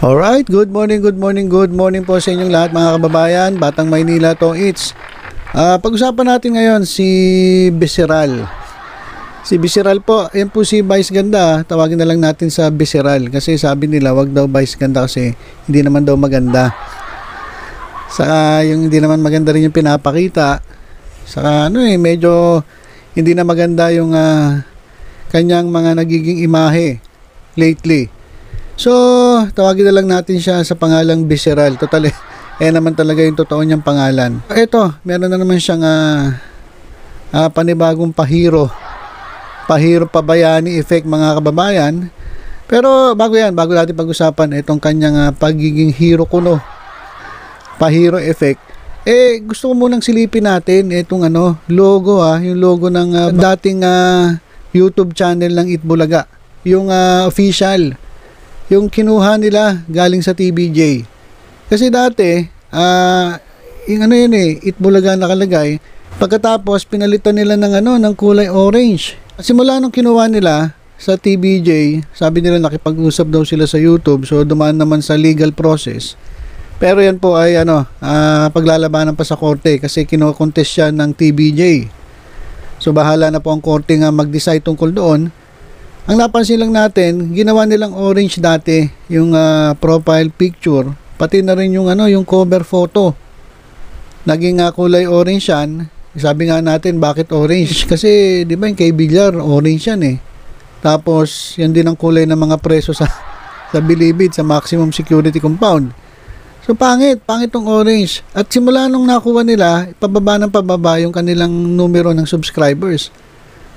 Alright, good morning, good morning, good morning po sa inyong lahat mga kababayan. Batang Maynila to, it's pag-usapan natin ngayon si Bisiral. Si Bisiral po, yan po si Vice Ganda. Tawagin na lang natin sa Bisiral kasi sabi nila wag daw Vice Ganda kasi hindi naman daw maganda. Saka yung hindi naman maganda rin yung pinapakita. Saka medyo hindi na maganda yung kanyang mga nagiging imahe lately. So, tawagin na lang natin siya sa pangalang Bisiral. Total, naman talaga yung totoo niyang pangalan. Ito, meron na naman siyang panibagong pahiro pabayani effect mga kababayan. Pero bago natin pag-usapan itong kanyang pagiging hero kuno, pahiro effect. Gusto ko munang silipin natin itong logo yung logo ng dating YouTube channel ng Itbulaga. Yung official. Yung kinuha nila galing sa TVJ. Kasi dati, yung Itbulaga nakalagay. Pagkatapos, pinalitan nila ng kulay orange. Simula nung kinuha nila sa TVJ, sabi nila nakipag-usap daw sila sa YouTube. So, dumaan naman sa legal process. Pero yan po ay paglalabanan pa sa korte kasi kino-contest siya ng TVJ. So, bahala na po ang korte nga mag-decide tungkol doon. Ang napansin lang natin, ginawa nilang orange dati yung profile picture, pati na rin yung yung cover photo. Naging kulay orange yan. Sabi nga natin, bakit orange? Kasi 'di ba yung kay Villar, orange yan eh. Tapos, yan din ang kulay ng mga preso sa Bilibid, sa maximum security compound. So pangit tong orange. At simula nung nakuha nila, pababa ng pababa yung kanilang numero ng subscribers.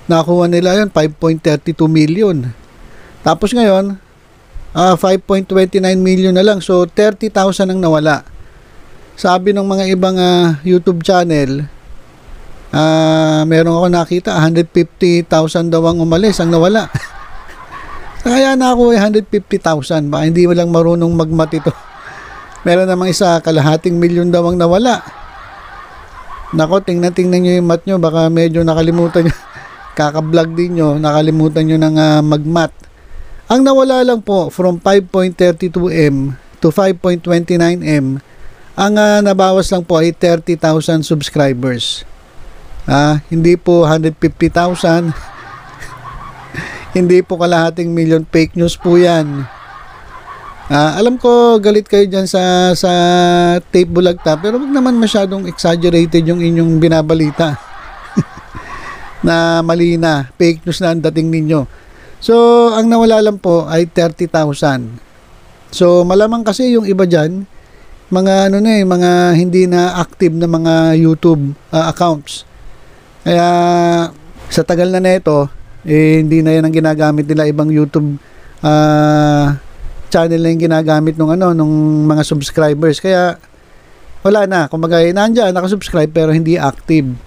Nakuha nila yun, 5.32 million. Tapos ngayon, 5.29 million na lang. So, 30,000 ang nawala. Sabi ng mga ibang YouTube channel, meron ako nakita, 150,000 daw ang umalis, ang nawala. Kaya nakuha 150,000. Baka hindi mo lang marunong magmat ito. Meron namang isa, kalahating milyon daw ang nawala. Nako, tingnan nyo yung mat nyo. Baka medyo nakalimutan nyo. Kaka-vlog din nyo, nakalimutan nyo ng mag-mat. Ang nawala lang po from 5.32M to 5.29M, ang nabawas lang po ay 30,000 subscribers. Hindi po 150,000. Hindi po kalahating milyon, fake news po yan. Alam ko galit kayo dyan sa tape bulagta, pero wag naman masyadong exaggerated yung inyong binabalita. Na mali na, fake news na ang dating ninyo. So, ang nawala lang po ay 30,000. So, malamang kasi yung iba dyan, mga mga hindi na active na mga YouTube accounts. Kaya, sa tagal na neto, hindi na yan ang ginagamit nila, ibang YouTube channel na yung ginagamit nung mga subscribers. Kaya, wala na. Kumbaga, nandiyan, nakasubscribe pero hindi active.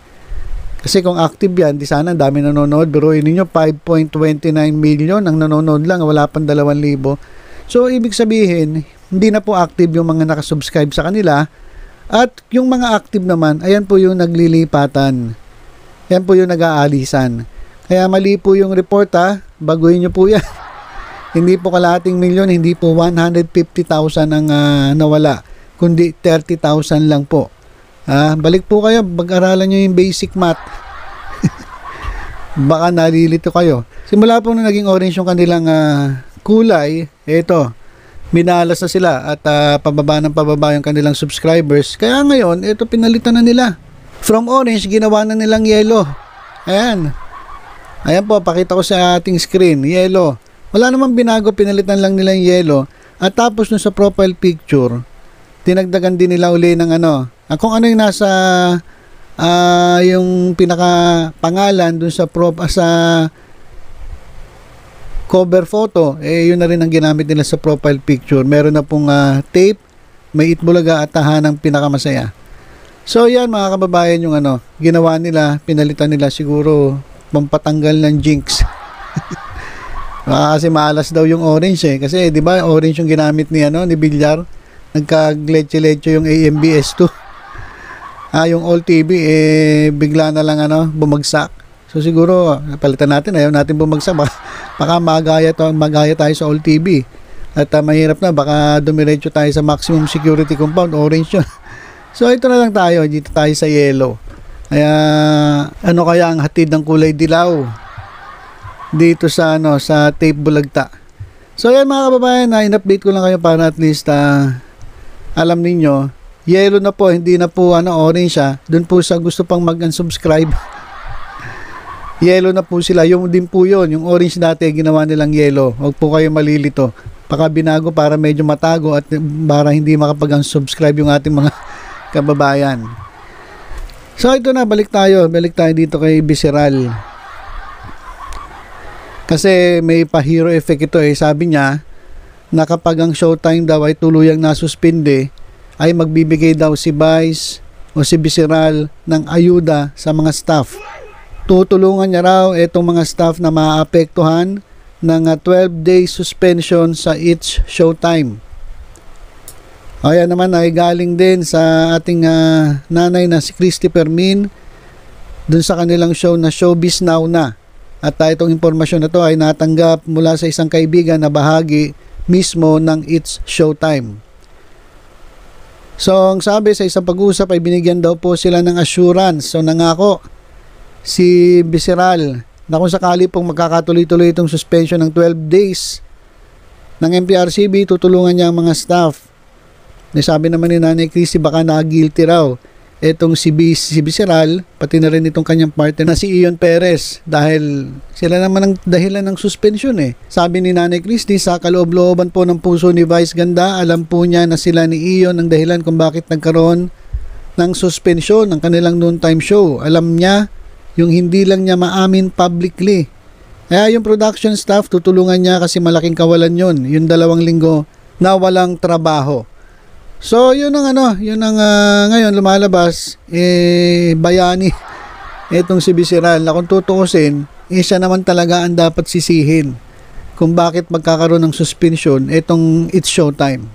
Kasi kung active yan, di sana dami nanonood. Biruin ninyo, 5.29 million ang nanonood lang, wala pang 2,000. So, ibig sabihin, hindi na po active yung mga nakasubscribe sa kanila. At yung mga active naman, ayan po yung naglilipatan. Ayan po yung nag-aalisan. Kaya mali po yung report baguhin nyo po yan. Hindi po kalahating milyon, hindi po 150,000 ang nawala, kundi 30,000 lang po. Balik po kayo, mag-aralan nyo yung basic math. Baka nalilito kayo. Simula po nung naging orange yung kanilang kulay, eto, minalas na sila at pababa yung kanilang subscribers. Kaya ngayon, eto pinalitan na nila. From orange, ginawa na nilang yellow. Ayan. Ayan po, pakita ko sa ating screen, yellow. Wala namang binago, pinalitan lang nila yung yellow. At tapos nun sa profile picture, tinagdagan din nila uli ng kung ano yung nasa yung pinaka pangalan dun sa cover photo, yun na rin ang ginamit nila sa profile picture. Meron na pong tape, may Itbulaga at tahanang pinakamasaya. So yan mga kababayan yung ginawa nila, pinalitan nila siguro pampatanggal ng jinx. Kasi maalas daw yung orange kasi 'di ba orange yung ginamit ni Villar. Nagka-glitch-lecho yung AMBS2. Yung All TV bigla na lang bumagsak. So siguro palitan natin, ayaw natin bumagsak, baka magaya tayo sa All TV. At mahirap na, baka dumiretso tayo sa maximum security compound, orange yun. So ito na lang tayo, dito tayo sa yellow. Kaya ano kaya ang hatid ng kulay dilaw dito sa sa Tape Bulagta. So yan mga kababayan, na in-update ko lang kayo para at least alam ninyo, yellow na po, hindi na po orange siya. Doon po sa gusto pang mag-unsubscribe, yellow na po sila. Yung din po yun, yung orange dati ginawa nilang yellow. Huwag po kayo malilito. Baka binago para medyo matago at para hindi makapag-unsubscribe yung ating mga kababayan. So ito na, balik tayo dito kay Visceral. Kasi may pa-hero effect ito sabi niya na kapag ang Showtime daw ay tuluyang nasuspinde, ay magbibigay daw si Vice o si Visceral ng ayuda sa mga staff. Tutulungan niya raw itong mga staff na maapektuhan ng 12-day suspension sa each Showtime. Ayan naman ay galing din sa ating nanay na si Christy Permin dun sa kanilang show na Showbiz Now na. At itong impormasyon na to ay natanggap mula sa isang kaibigan na bahagi mismo ng It's Showtime. So ang sabi sa isang pag-uusap ay binigyan daw po sila ng assurance. So nangako si Visceral na kung sakali pong magkakatuloy-tuloy itong suspension ng 12 days ng MPRCB, tutulungan niya ang mga staff. Sabi naman ni Nanay Christy baka na-guilty raw etong si Visceral, pati na rin itong kanyang partner na si Ion Perez, dahil sila naman ang dahilan ng suspension Sabi ni Nanay Christy, sa kaloob-looban po ng puso ni Vice Ganda, alam po niya na sila ni Ion ang dahilan kung bakit nagkaroon ng suspension ng kanilang noontime show. Alam niya yung hindi lang niya maamin publicly. Kaya yung production staff, tutulungan niya kasi malaking kawalan yun. Yung 2 linggo na walang trabaho. So yun ang ngayon lumalabas bayani etong si Visceral na kung tutuusin, siya naman talaga ang dapat sisihin kung bakit magkakaroon ng suspension etong It's Showtime.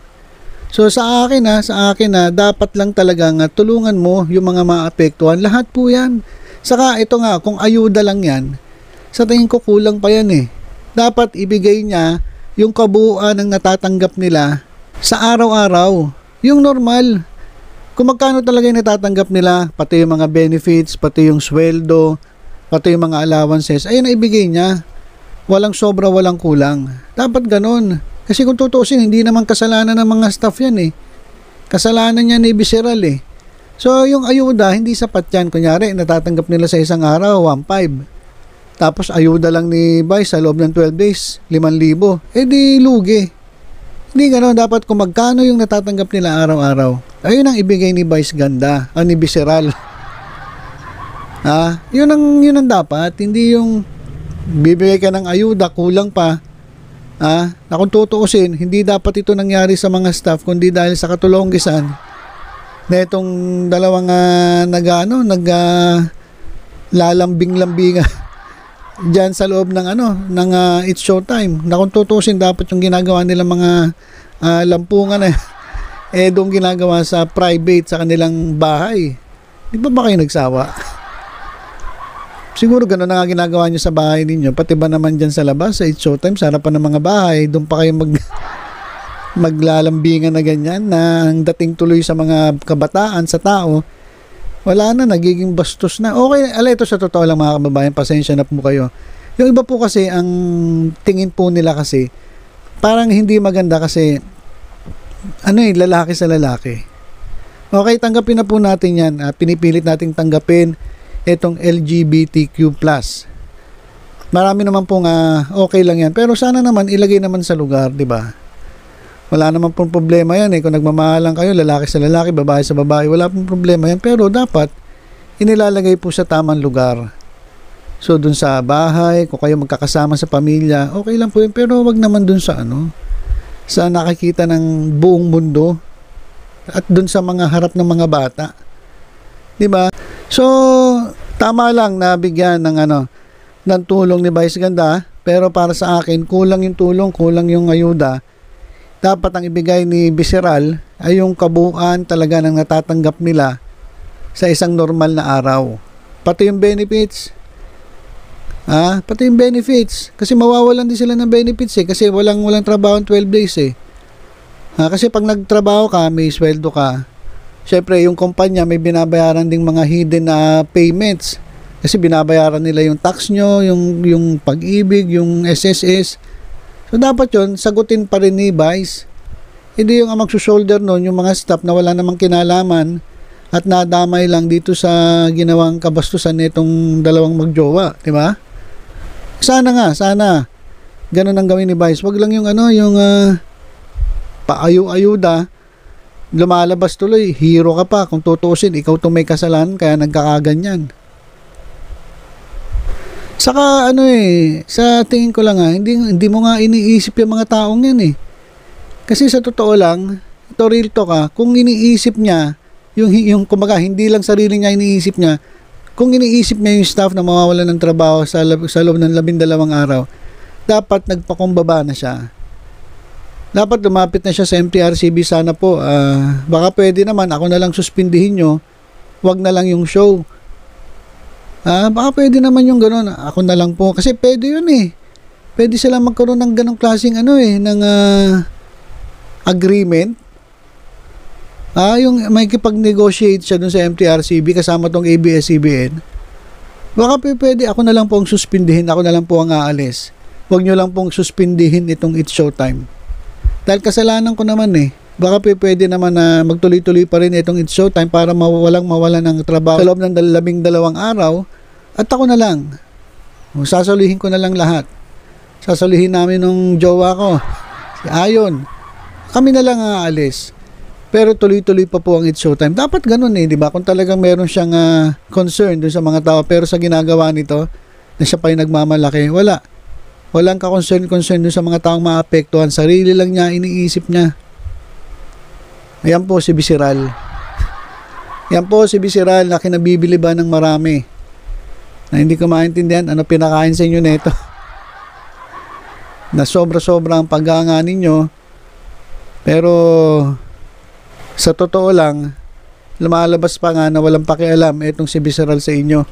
So sa akin dapat lang talagang tulungan mo yung mga maapektuhan, lahat po yan. Saka ito nga, kung ayuda lang yan, sa tingin ko kulang pa yan Dapat ibigay niya yung kabuuan ng natatanggap nila sa araw-araw. Yung normal, kung magkano talaga yung natatanggap nila, pati yung mga benefits, pati yung sweldo, pati yung mga allowances, ayun na ibigay niya. Walang sobra, walang kulang. Dapat ganun. Kasi kung tutuusin, hindi naman kasalanan ng mga staff yan Kasalanan niya ni Visceral So yung ayuda, hindi sapat yan. Kunyari, natatanggap nila sa isang araw, 1,500. Tapos ayuda lang ni Vice sa loob ng 12 days, 5,000. Di lugi. Hindi gano'n, dapat kung magkano yung natatanggap nila araw-araw, ayun ang ibigay ni Vice Ganda o ni Visceral. Yun ang dapat, hindi yung bibigay ka ng ayuda, kulang pa. Na kung tutuusin, hindi dapat ito nangyari sa mga staff, kundi dahil sa katulonggisan na itong dalawang lalambing-lambinga dyan sa loob ng It's Showtime. Na kung tutusin, dapat yung ginagawa nila mga lampungan doon ginagawa sa private sa kanilang bahay. Di ba kayo nagsawa? Siguro gano'n na nga ginagawa nyo sa bahay ninyo, pati ba naman dyan sa labas sa It's Showtime, sa harapan ng mga bahay, doon pa kayo maglalambingan na ganyan, na ang dating tuloy sa mga kabataan, sa tao, wala na, nagiging bastos na. Okay, ito sa totoo lang mga kababayan, pasensya na po kayo. Yung iba po kasi, ang tingin po nila kasi, parang hindi maganda kasi, lalaki sa lalaki. Okay, tanggapin na po natin yan. Pinipilit nating tanggapin itong LGBTQ+. Marami naman pong okay lang yan. Pero sana naman, ilagay naman sa lugar, di ba? Wala naman pong problema yan Kung nagmamahalan kayo, lalaki sa lalaki, babae sa babae, wala pong problema yan. Pero dapat, inilalagay po sa tamang lugar. So, dun sa bahay, kung kayo magkakasama sa pamilya, okay lang po yun. Pero wag naman dun sa sa nakikita ng buong mundo. At dun sa mga harap ng mga bata. Diba? So, tama lang na bigyan ng tulong ni Vice Ganda. Pero para sa akin, kulang yung tulong, kulang yung ayuda. Dapat ang ibigay ni Visceral ay yung kabuuan talaga ng natatanggap nila sa isang normal na araw. Pati yung benefits, Pati yung benefits. Kasi mawawalan din sila ng benefits kasi walang trabaho 12 days Kasi pag nagtrabaho ka, may sweldo ka. Syempre, yung kumpanya may binabayaran ding mga hidden na payments. Kasi binabayaran nila yung tax nyo, yung pag-ibig, yung SSS. So, dapat yun, sagutin pa rin ni Vice. Hindi yung magsusolder nun, yung mga staff na wala namang kinalaman at nadamay lang dito sa ginawang kabastusan nitong dalawang magjowa. Diba? Sana ganun ang gawin ni Vice. Wag lang yung paayu-ayuda, lumalabas tuloy, hero ka pa. Kung tutuusin, ikaw itong may kasalanan, kaya nagkakaganyan. Saka sa tingin ko lang hindi mo nga iniisip yung mga taong yan Kasi sa totoo lang, ito real talk kung iniisip niya, yung kumbaga, hindi lang sarili niya iniisip niya, kung iniisip niya yung staff na mawawalan ng trabaho sa loob ng 12 araw, dapat nagpakumbaba na siya. Dapat lumapit na siya sa MTRCB. Sana po, baka pwede naman, ako na lang suspindihin nyo, wag na lang yung show. Baka pwede naman yung gano'n, ako na lang po. Kasi pwede yun Pwede sila magkaroon ng ganong klaseng ng agreement. Yung may kipag-negotiate siya dun sa MTRCB kasama tong ABS-CBN. Baka pwede, ako na lang po ang suspindihin, ako na lang po ang aalis. Huwag nyo lang pong suspindihin itong It's Showtime. Dahil kasalanan ko naman baka pwede naman na magtuloy-tuloy pa rin itong It's Showtime para mawala ng trabaho sa loob ng 12 araw at ako na lang. Sasaluhin ko na lang lahat. Sasaluhin namin ng jowa ko, si Ayon. Kami na lang aalis. Pero tuloy-tuloy pa po ang It's Showtime. Dapat ganun di ba? Kung talagang meron siyang concern dun sa mga tao, pero sa ginagawa nito, na siya pa yung nagmamalaki, walang ka-concern dun sa mga taong maapektuhan. Sarili lang niya, iniisip niya. Ayan po si Bisiral. Yan po si Bisiral na kinabibili ba ng marami. Na hindi ko maintindihan ano pinakain sa inyo nito. Na sobra-sobra ang pag-aanga ninyo. Pero sa totoo lang, lumalabas pa nga na walang pakialam itong si Bisiral sa inyo.